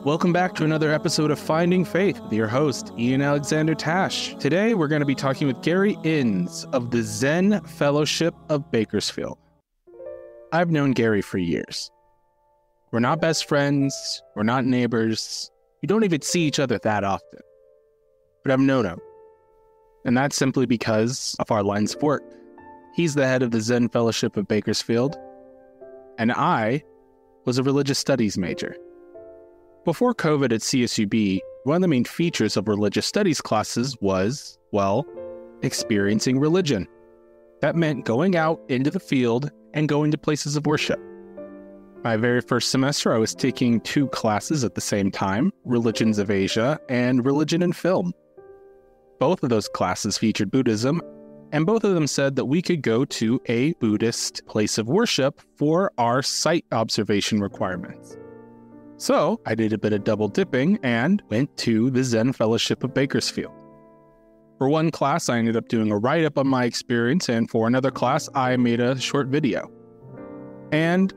Welcome back to another episode of Finding Faith with your host, Ian Alexander Tash. Today, we're going to be talking with Gary Inns of the Zen Fellowship of Bakersfield. I've known Gary for years. We're not best friends, we're not neighbors, we don't even see each other that often. But I've known him. And that's simply because of our lines of work. He's the head of the Zen Fellowship of Bakersfield, and I was a religious studies major. Before COVID at CSUB, one of the main features of religious studies classes was, experiencing religion. That meant going out into the field and going to places of worship. My very first semester, I was taking two classes at the same time, Religions of Asia and Religion and Film. Both of those classes featured Buddhism, and both of them said that we could go to a Buddhist place of worship for our site observation requirements. So I did a bit of double dipping and went to the Zen Fellowship of Bakersfield. For one class, I ended up doing a write-up on my experience, and for another class, I made a short video. And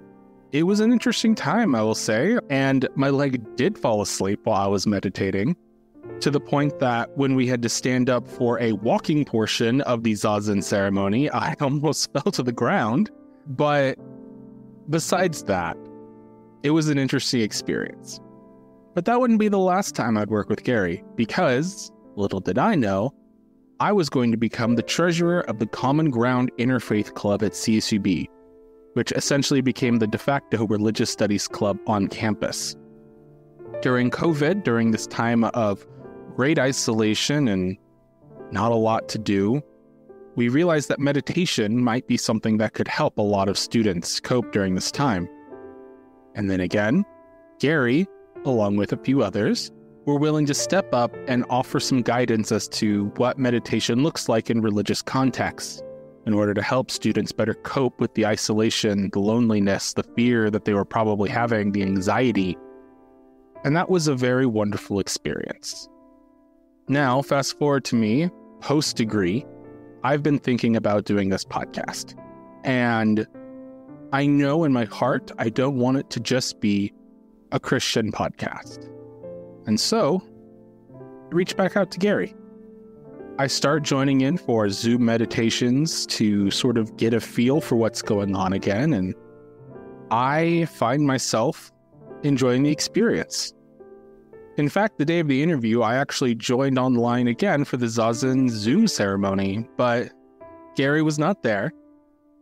it was an interesting time, I will say, and my leg did fall asleep while I was meditating, to the point that when we had to stand up for a walking portion of the Zazen ceremony, I almost fell to the ground. But besides that, it was an interesting experience. But that wouldn't be the last time I'd work with Gary, because, little did I know, I was going to become the treasurer of the Common Ground Interfaith Club at CSUB, which essentially became the de facto religious studies club on campus. During COVID, during this time of great isolation and not a lot to do, we realized that meditation might be something that could help a lot of students cope during this time. And then again, Gary, along with a few others, were willing to step up and offer some guidance as to what meditation looks like in religious contexts in order to help students better cope with the isolation, the loneliness, the fear that they were probably having, the anxiety. And that was a very wonderful experience. Now, fast forward to me, post-degree, I've been thinking about doing this podcast. And I know in my heart, I don't want it to just be a Christian podcast. And so, I reached back out to Gary. I start joining in for Zoom meditations to sort of get a feel for what's going on again, and I find myself enjoying the experience. In fact, the day of the interview, I actually joined online again for the Zazen Zoom ceremony, but Gary was not there.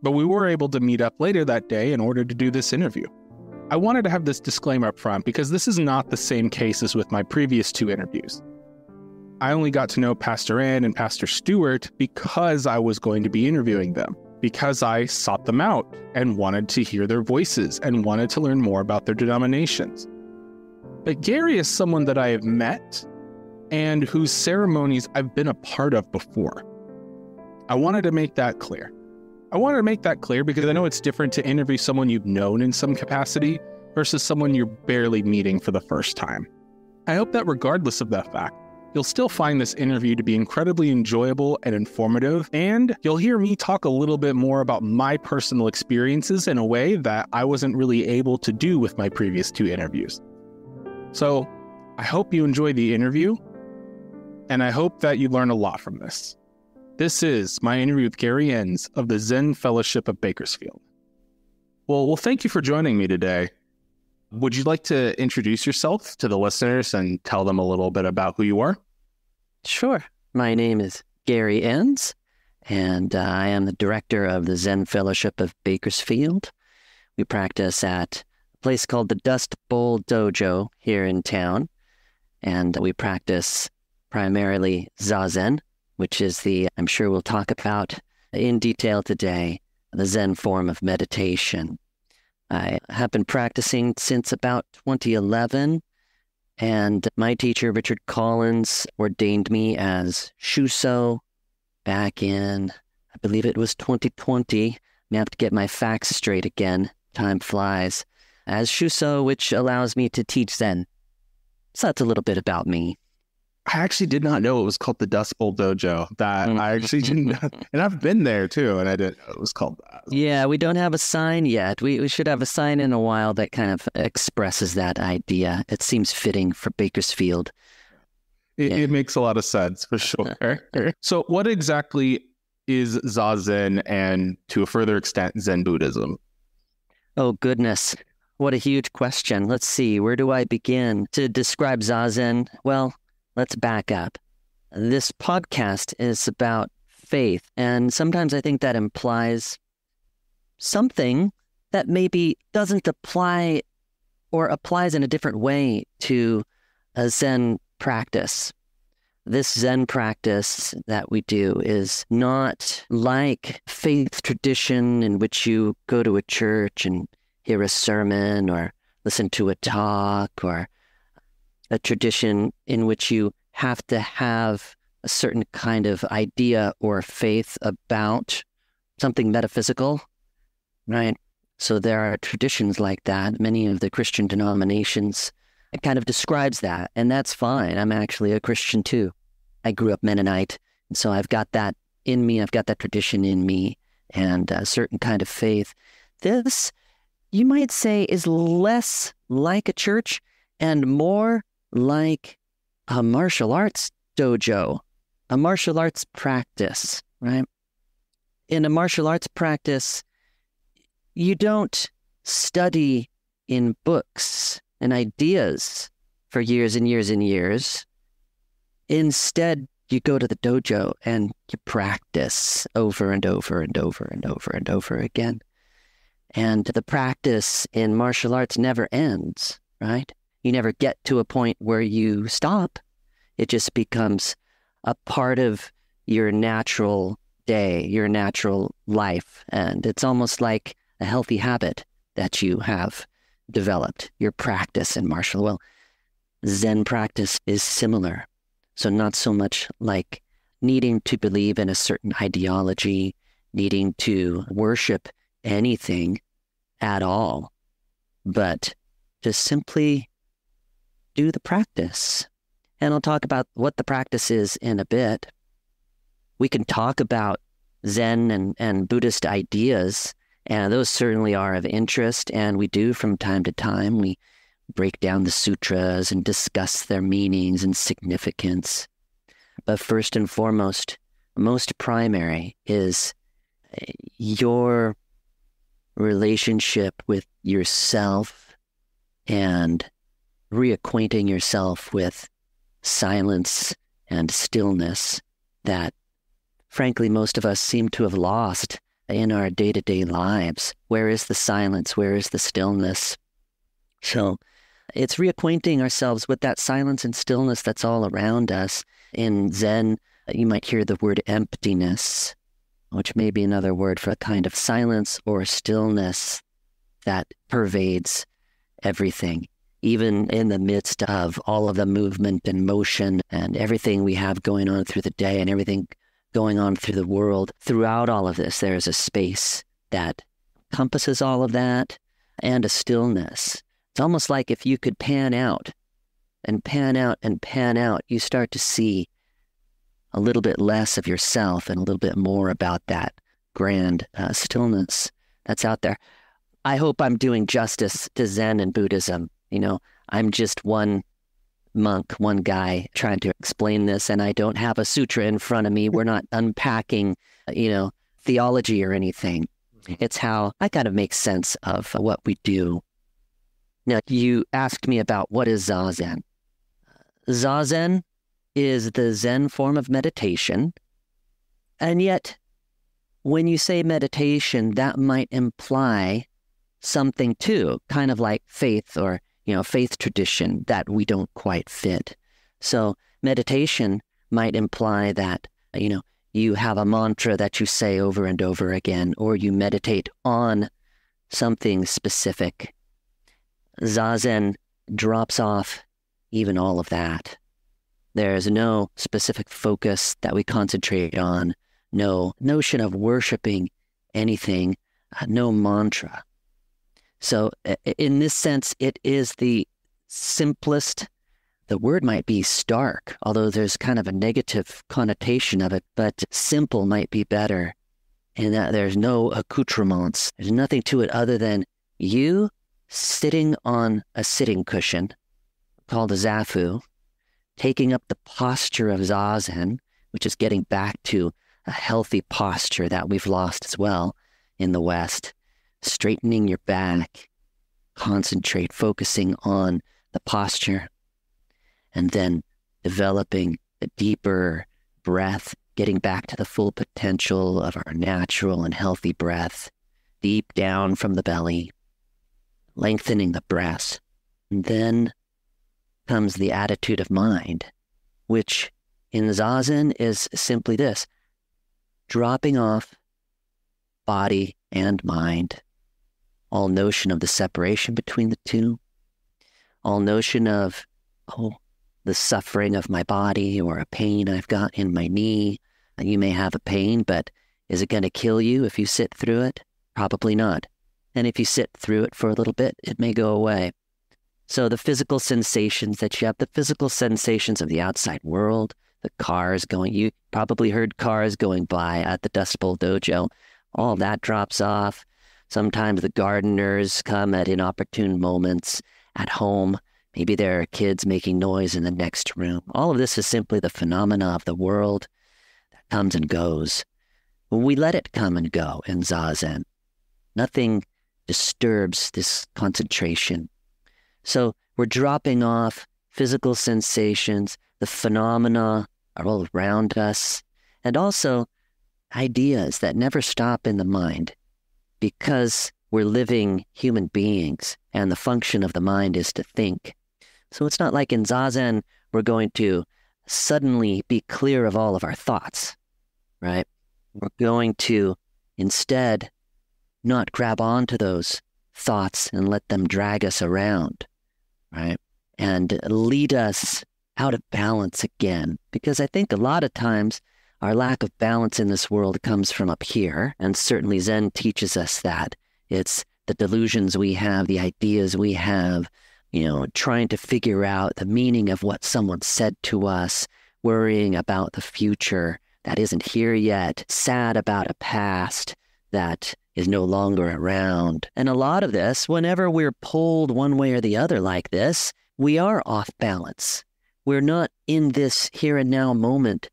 But we were able to meet up later that day in order to do this interview. I wanted to have this disclaimer up front because this is not the same case as with my previous two interviews. I only got to know Pastor Ann and Pastor Stewart because I was going to be interviewing them, because I sought them out and wanted to hear their voices and wanted to learn more about their denominations. But Gary is someone that I have met and whose ceremonies I've been a part of before. I wanted to make that clear. Because I know it's different to interview someone you've known in some capacity versus someone you're barely meeting for the first time. I hope that regardless of that fact, you'll still find this interview to be incredibly enjoyable and informative, and you'll hear me talk a little bit more about my personal experiences in a way that I wasn't really able to do with my previous two interviews. So, I hope you enjoy the interview, and I hope that you learn a lot from this. This is my interview with Gary Inns of the Zen Fellowship of Bakersfield. Well, thank you for joining me today. Would you like to introduce yourself to the listeners and tell them a little bit about who you are? Sure. My name is Gary Inns, and I am the director of the Zen Fellowship of Bakersfield. We practice at a place called the Dust Bowl Dojo here in town, and we practice primarily Zazen, which is I'm sure we'll talk about in detail today, the Zen form of meditation. I have been practicing since about 2011, and my teacher, Richard Collins, ordained me as Shuso back in, I believe it was 2020. I have to get my facts straight again. Time flies. As Shuso, which allows me to teach Zen. So that's a little bit about me. I actually did not know it was called the Dust Bowl Dojo. That I actually didn't know. And I've been there too, and I didn't know it was called that. Yeah, we don't have a sign yet. We should have a sign in a while that kind of expresses that idea. It seems fitting for Bakersfield. It makes a lot of sense for sure. So what exactly is Zazen and, to a further extent, Zen Buddhism? Oh, goodness. What a huge question. Let's see. Where do I begin to describe Zazen? Well, let's back up. This podcast is about faith, and sometimes I think that implies something that maybe doesn't apply or applies in a different way to a Zen practice. This Zen practice that we do is not like faith tradition in which you go to a church and hear a sermon or listen to a talk, or a tradition in which you have to have a certain kind of idea or faith about something metaphysical, right? So there are traditions like that. Many of the Christian denominations, it kind of describes that, and that's fine. I'm actually a Christian too. I grew up Mennonite, and so I've got that in me. I've got that tradition in me, and a certain kind of faith. This, you might say, is less like a church and more like a martial arts dojo, a martial arts practice, right? In a martial arts practice, you don't study in books and ideas for years and years and years. Instead, you go to the dojo and you practice over and over and over and over and over again. And the practice in martial arts never ends, right? You never get to a point where you stop. It just becomes a part of your natural day, your natural life. And it's almost like a healthy habit that you have developed, your practice in martial. Well, Zen practice is similar. So not so much like needing to believe in a certain ideology, needing to worship anything at all, but to simply do the practice. And I'll talk about what the practice is in a bit. We can talk about Zen and Buddhist ideas, and those certainly are of interest, and we do from time to time. We break down the sutras and discuss their meanings and significance. But first and foremost, most primary is your relationship with yourself and reacquainting yourself with silence and stillness that, frankly, most of us seem to have lost in our day-to-day lives. Where is the silence? Where is the stillness? So it's reacquainting ourselves with that silence and stillness that's all around us. In Zen, you might hear the word emptiness, which may be another word for a kind of silence or stillness that pervades everything, even in the midst of all of the movement and motion and everything we have going on through the day and everything going on through the world. Throughout all of this, there is a space that encompasses all of that and a stillness. It's almost like if you could pan out and pan out and pan out, you start to see a little bit less of yourself and a little bit more about that grand stillness that's out there. I hope I'm doing justice to Zen and Buddhism. You know, I'm just one monk, one guy trying to explain this, and I don't have a sutra in front of me. We're not unpacking, theology or anything. It's how I kind of make sense of what we do. Now, you asked me about what is Zazen. Zazen is the Zen form of meditation. And yet, when you say meditation, that might imply something too, kind of like faith or, faith tradition that we don't quite fit. So meditation might imply that, you have a mantra that you say over and over again, or you meditate on something specific. Zazen drops off even all of that. There's no specific focus that we concentrate on, no notion of worshiping anything, no mantra. So in this sense, it is the simplest, the word might be stark, although there's kind of a negative connotation of it, but simple might be better. And that there's no accoutrements. There's nothing to it other than you sitting on a sitting cushion called a zafu, taking up the posture of zazen, which is getting back to a healthy posture that we've lost as well in the West, straightening your back, concentrate, focusing on the posture, and then developing a deeper breath, getting back to the full potential of our natural and healthy breath, deep down from the belly, lengthening the breath. And then comes the attitude of mind, which in Zazen is simply this: dropping off body and mind, all notion of the separation between the two, all notion of, the suffering of my body or a pain I've got in my knee. You may have a pain, but is it going to kill you if you sit through it? Probably not. And if you sit through it for a little bit, it may go away. So the physical sensations that you have, the physical sensations of the outside world, the cars going, you probably heard cars going by at the Dust Bowl Dojo. All that drops off. Sometimes the gardeners come at inopportune moments at home. Maybe there are kids making noise in the next room. All of this is simply the phenomena of the world that comes and goes. When we let it come and go in Zazen, nothing disturbs this concentration. So we're dropping off physical sensations, the phenomena are all around us, and also ideas that never stop in the mind, because we're living human beings and the function of the mind is to think. So it's not like in Zazen we're going to suddenly be clear of all of our thoughts, right? We're going to instead not grab onto those thoughts and let them drag us around, right? And lead us out of balance again. Because I think a lot of times our lack of balance in this world comes from up here. And certainly Zen teaches us that. It's the delusions we have, the ideas we have, trying to figure out the meaning of what someone said to us, worrying about the future that isn't here yet, sad about a past that is no longer around. And a lot of this, whenever we're pulled one way or the other like this, we are off balance. We're not in this here and now moment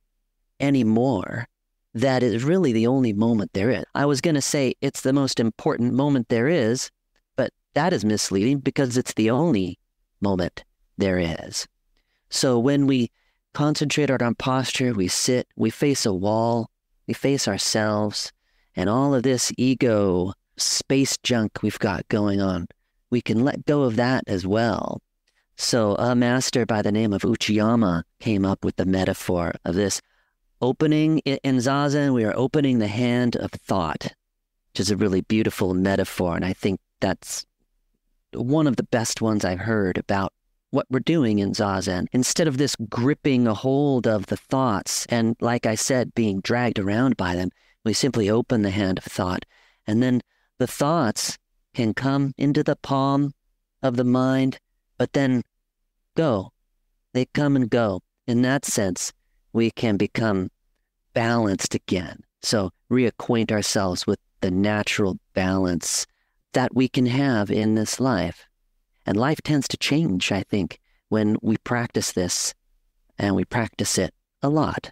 anymore. That is really the only moment there is. I was going to say it's the most important moment there is, but that is misleading because it's the only moment there is. So when we concentrate on our posture, we sit, we face a wall, we face ourselves, and all of this ego space junk we've got going on, we can let go of that as well. So a master by the name of Uchiyama came up with the metaphor of this opening. In Zazen, we are opening the hand of thought, which is a really beautiful metaphor. And I think that's one of the best ones I've heard about what we're doing in Zazen. Instead of this gripping a hold of the thoughts and, like I said, being dragged around by them, we simply open the hand of thought. And then the thoughts can come into the palm of the mind, but then go. They come and go. In that sense, we can become balanced again. So reacquaint ourselves with the natural balance that we can have in this life. And life tends to change, I think, when we practice this, and we practice it a lot.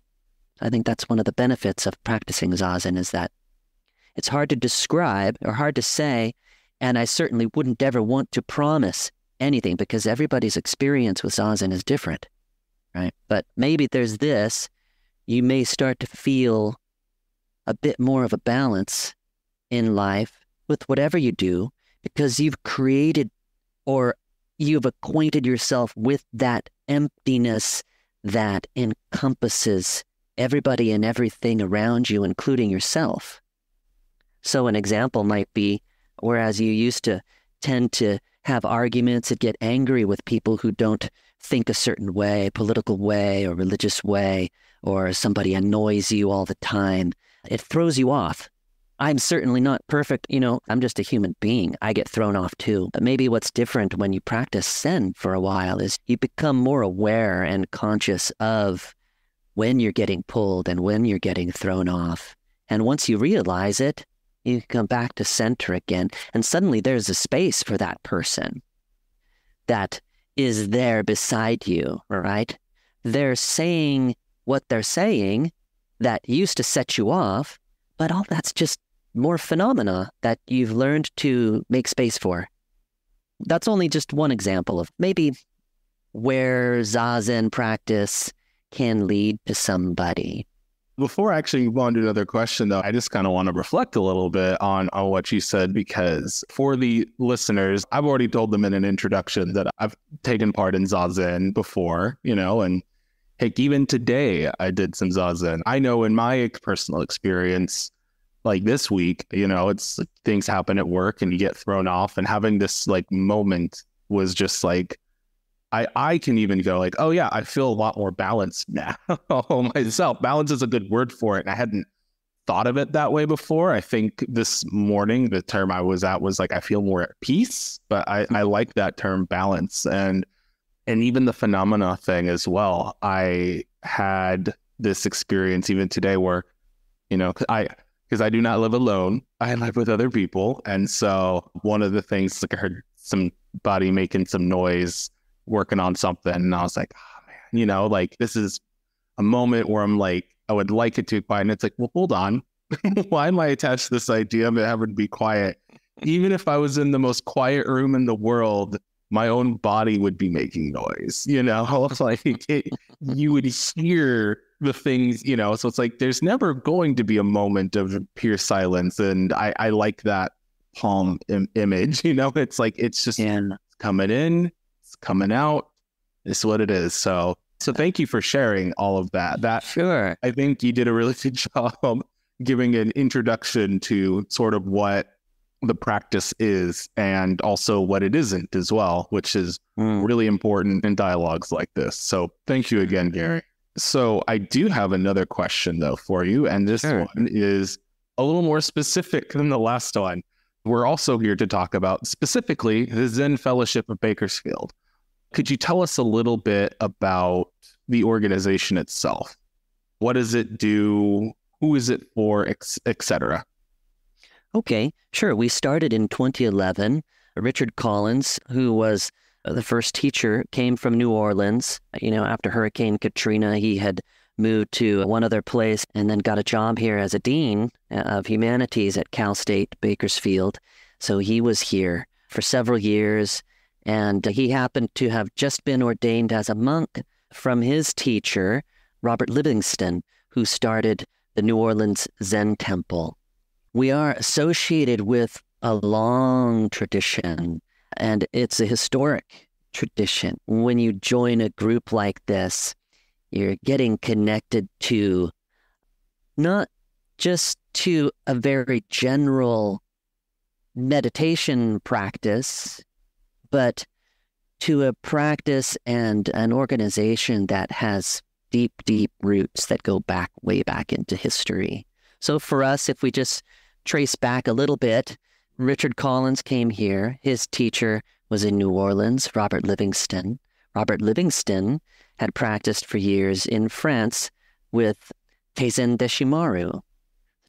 I think that's one of the benefits of practicing Zazen, is that it's hard to describe or hard to say, and I certainly wouldn't ever want to promise anything because everybody's experience with Zazen is different, right? But maybe there's this, you may start to feel a bit more of a balance in life with whatever you do because you've created or you've acquainted yourself with that emptiness that encompasses everybody and everything around you, including yourself. So an example might be, whereas you used to tend to have arguments and get angry with people who don't think a certain way, political way or religious way, or somebody annoys you all the time, it throws you off. I'm certainly not perfect. I'm just a human being. I get thrown off too. But maybe what's different when you practice Zen for a while is you become more aware and conscious of when you're getting pulled and when you're getting thrown off. And once you realize it, you come back to center again. And suddenly there's a space for that person that is there beside you, right? They're saying what they're saying that used to set you off, but all that's just more phenomena that you've learned to make space for. That's only just one example of maybe where Zazen practice can lead to somebody. Before I actually move on to another question, though, I just kind of want to reflect a little bit on what you said, because for the listeners, I've already told them in an introduction that I've taken part in Zazen before, and heck, even today I did some Zazen. I know in my personal experience, like this week, it's like things happen at work and you get thrown off, and having this like moment was just like, I can even go like, oh yeah, I feel a lot more balanced now myself. Balance is a good word for it. And I hadn't thought of it that way before. I think this morning, the term I was at was like, I feel more at peace, but I like that term balance. And even the phenomena thing as well. I had this experience even today where, because I do not live alone, I live with other people. And so one of the things, like I heard somebody making some noise working on something, and I was like, oh man, like this is a moment where I'm like, I would like it to be quiet. And it's like, well, hold on. Why am I attached to this idea of having to be quiet? Even if I was in the most quiet room in the world, my own body would be making noise, It's like you would hear the things, so it's like, there's never going to be a moment of pure silence. And I like that palm image, it's like, it's just coming in, coming out. It's what it is. So thank you for sharing all of that. Sure. I think you did a really good job giving an introduction to sort of what the practice is and also what it isn't as well, which is really important in dialogues like this. So thank you again, Gary. So I do have another question though for you. And this one is a little more specific than the last one. We're also here to talk about specifically the Zen Fellowship of Bakersfield. Could you tell us a little bit about the organization itself? What does it do? Who is it for, etc.? Okay, sure. We started in 2011. Richard Collins, who was the first teacher, came from New Orleans. After Hurricane Katrina, he had moved to one other place and then got a job here as a dean of humanities at Cal State Bakersfield. So he was here for several years, and he happened to have just been ordained as a monk from his teacher, Robert Livingston, who started the New Orleans Zen Temple. We are associated with a long tradition, and it's a historic tradition. When you join a group like this, you're getting connected to not just to a very general meditation practice, but to a practice and an organization that has deep, deep roots that go back, way back into history. So for us, if we just trace back a little bit, Richard Collins came here. His teacher was in New Orleans, Robert Livingston. Robert Livingston had practiced for years in France with Teizen Deshimaru.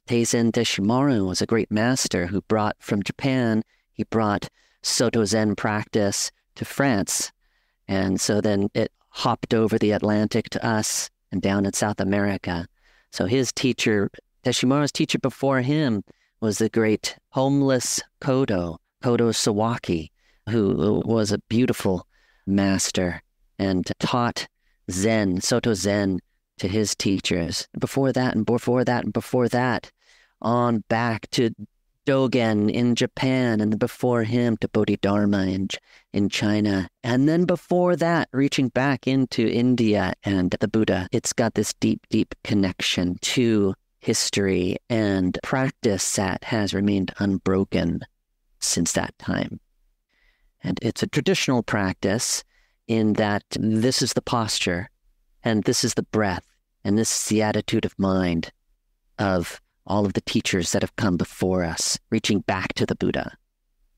Teizen Deshimaru was a great master who brought from Japan, he brought Soto Zen practice to France. And so then it hopped over the Atlantic to us and down in South America. So his teacher, Deshimaru's teacher before him, was the great homeless Kodo Sawaki, who was a beautiful master and taught Zen, Soto Zen, to his teachers. Before that, and before that, and before that, on back to Dogen in Japan, and before him to Bodhidharma in China. And then before that, reaching back into India and the Buddha. It's got this deep, deep connection to history and practice that has remained unbroken since that time. And it's a traditional practice in that this is the posture, and this is the breath, and this is the attitude of mind of all of the teachers that have come before us, reaching back to the Buddha,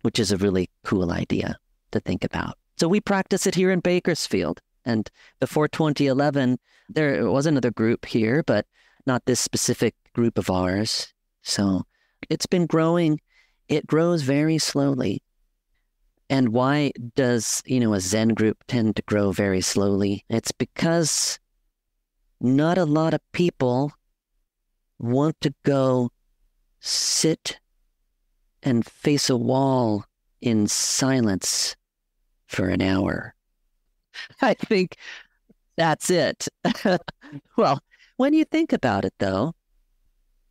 which is a really cool idea to think about. So we practice it here in Bakersfield. And before 2011, there was another group here, but not this specific group of ours. So it's been growing. It grows very slowly. And why does, a Zen group tend to grow very slowly? It's because not a lot of people want to go sit and face a wall in silence for an hour. I think that's it. Well, when you think about it, though,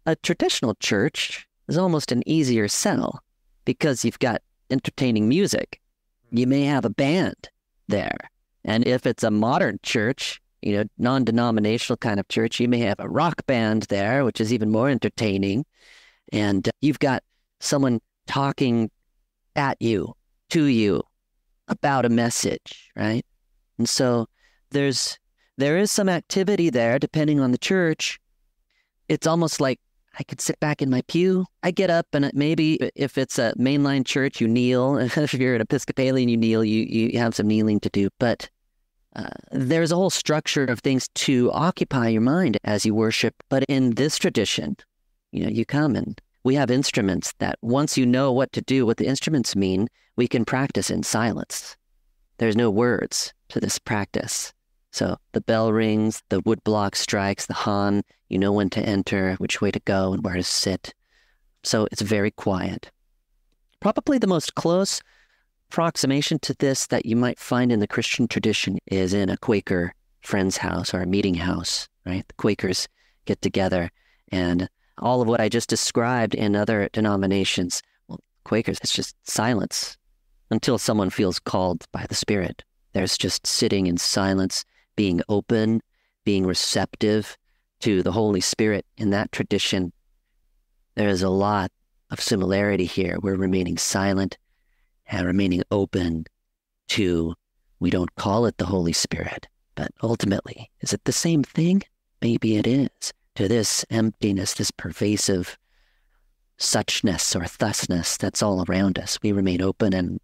a traditional church is almost an easier sell because you've got entertaining music. You may have a band there. And if it's a modern church, non-denominational kind of church, you may have a rock band there, which is even more entertaining. And you've got someone talking at you, to you, about a message, right? And so there is some activity there depending on the church. It's almost like I could sit back in my pew. I get up and maybe if it's a mainline church, you kneel. If you're an Episcopalian, you kneel. You have some kneeling to do. But there's a whole structure of things to occupy your mind as you worship. But in this tradition, you come and we have instruments that once you know what to do, what the instruments mean, we can practice in silence. There's no words to this practice. So the bell rings, the wood block strikes, the han, you know when to enter, which way to go, and where to sit. So it's very quiet. Probably the most close approximation to this that you might find in the Christian tradition is in a Quaker friend's house or a meeting house, right? The Quakers get together, and all of what I just described in other denominations, well, Quakers, it's just silence until someone feels called by the Spirit. There's just sitting in silence, being open, being receptive to the Holy Spirit. In that tradition, there is a lot of similarity here. We're remaining silent and remaining open to, we don't call it the Holy Spirit, but ultimately, is it the same thing? Maybe it is. To this emptiness, this pervasive suchness or thusness that's all around us, we remain open and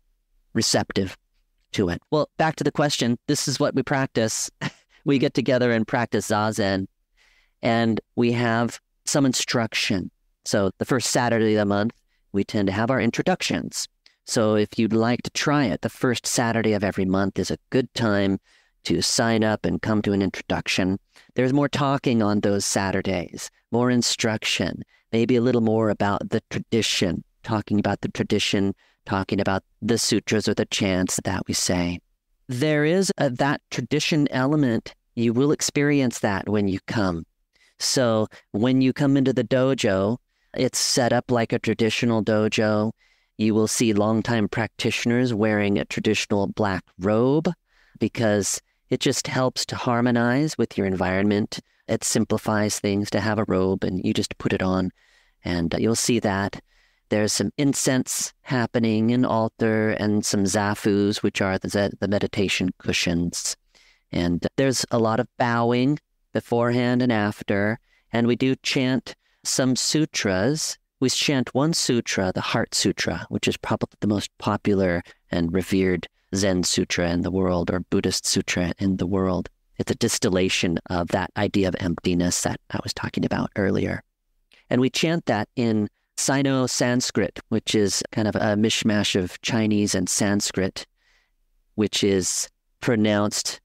receptive to it. Well, back to the question, this is what we practice. We get together and practice Zazen, and we have some instruction. So the first Saturday of the month, we tend to have our introductions. So if you'd like to try it, the first Saturday of every month is a good time to sign up and come to an introduction. There's more talking on those Saturdays, more instruction, maybe a little more about the tradition, talking about the tradition, talking about the sutras or the chants that we say. There is that tradition element. You will experience that when you come. So when you come into the dojo, it's set up like a traditional dojo. You will see longtime practitioners wearing a traditional black robe because it just helps to harmonize with your environment. It simplifies things to have a robe and you just put it on, and you'll see that. There's some incense happening, an altar, and some zafus, which are the meditation cushions. And there's a lot of bowing beforehand and after. And we do chant some sutras. We chant one sutra, the Heart Sutra, which is probably the most popular and revered Zen sutra in the world, or Buddhist sutra in the world. It's a distillation of that idea of emptiness that I was talking about earlier. And we chant that in Sino-Sanskrit, which is kind of a mishmash of Chinese and Sanskrit, which is pronounced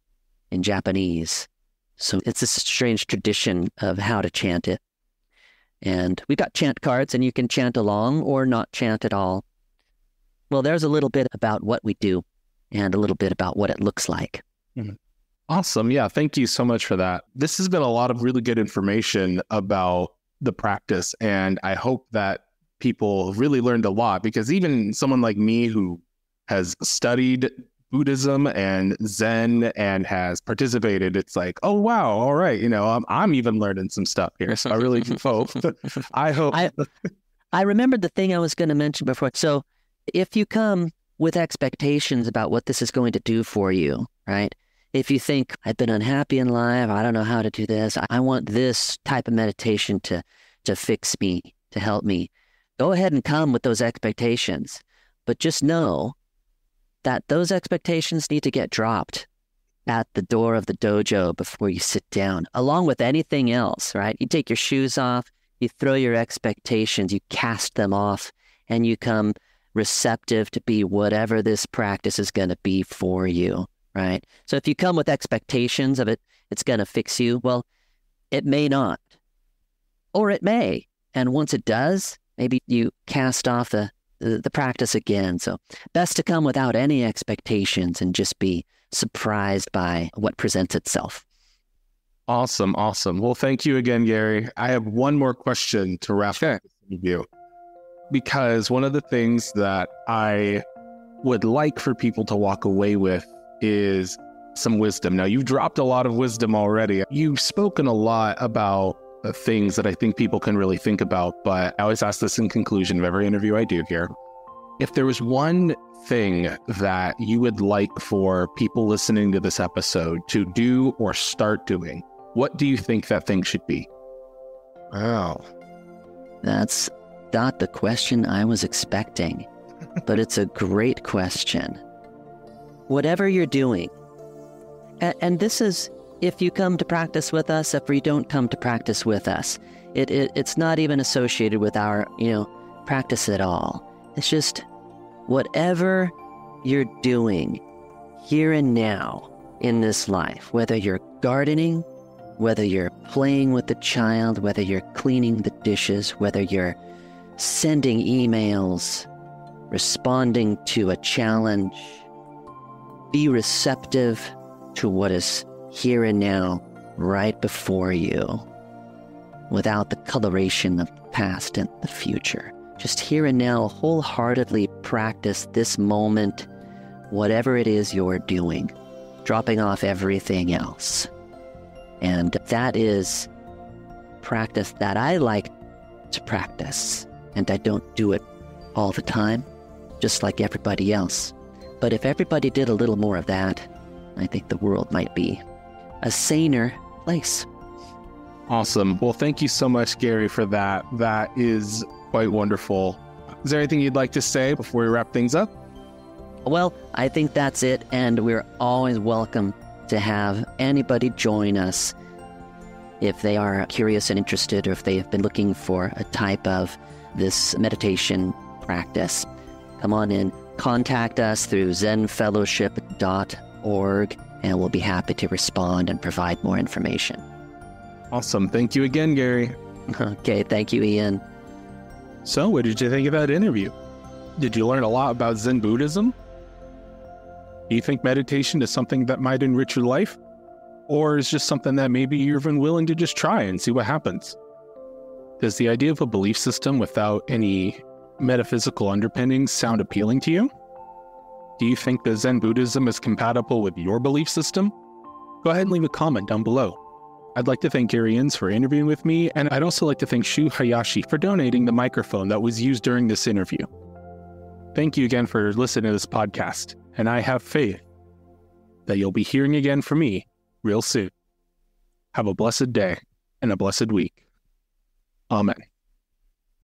in Japanese. So it's this strange tradition of how to chant it. And we've got chant cards, and you can chant along or not chant at all. Well, there's a little bit about what we do and a little bit about what it looks like. Mm-hmm. Awesome. Yeah, thank you so much for that. This has been a lot of really good information about the practice, and I hope that people really learned a lot, because even someone like me who has studied Buddhism and Zen and has participated, it's like, oh wow, all right, I'm even learning some stuff here. So I really hope. I remembered the thing I was going to mention before. So if you come with expectations about what this is going to do for you, right? If you think, I've been unhappy in life, I don't know how to do this, I want this type of meditation to to fix me, to help me. Go ahead and come with those expectations. But just know that those expectations need to get dropped at the door of the dojo before you sit down, along with anything else, right? You take your shoes off, you throw your expectations, you cast them off, and you come receptive to be whatever this practice is going to be for you, right? So if you come with expectations of it, it's going to fix you, well, it may not, or it may. And once it does, maybe you cast off the practice again. So best to come without any expectations and just be surprised by what presents itself. Awesome. Well, thank you again, Gary. I have one more question to wrap up this interview, because one of the things that I would like for people to walk away with is some wisdom. Now, you've dropped a lot of wisdom already. You've spoken a lot about things that I think people can really think about, but I always ask this in conclusion of every interview I do here. If there was one thing that you would like for people listening to this episode to do or start doing, what do you think that thing should be? Wow. That's not the question I was expecting, but it's a great question. Whatever you're doing, and this is if you come to practice with us, if you don't come to practice with us, it's not even associated with our, practice at all. It's just whatever you're doing here and now in this life, whether you're gardening, whether you're playing with the child, whether you're cleaning the dishes, whether you're sending emails, responding to a challenge, be receptive to what is here and now, right before you, without the coloration of the past and the future. Just here and now, wholeheartedly practice this moment, whatever it is you're doing, dropping off everything else. And that is practice that I like to practice. And I don't do it all the time, just like everybody else. But if everybody did a little more of that, I think the world might be a saner place. Awesome. Well, thank you so much, Gary, for that. That is quite wonderful. Is there anything you'd like to say before we wrap things up? Well, I think that's it. And we're always welcome to have anybody join us if they are curious and interested, or if they have been looking for a type of this meditation practice. Come on in, contact us through zenfellowship.org, and we'll be happy to respond and provide more information. Awesome. Thank you again, Gary. Okay, thank you, Ian. So, what did you think of that interview? Did you learn a lot about Zen Buddhism? Do you think meditation is something that might enrich your life? Or is just something that maybe you're even willing to just try and see what happens? Does the idea of a belief system without any metaphysical underpinnings sound appealing to you? Do you think that Zen Buddhism is compatible with your belief system? Go ahead and leave a comment down below. I'd like to thank Gary Inns for interviewing with me, and I'd also like to thank Shu Hayashi for donating the microphone that was used during this interview. Thank you again for listening to this podcast, and I have faith that you'll be hearing again from me real soon. Have a blessed day and a blessed week. Amen.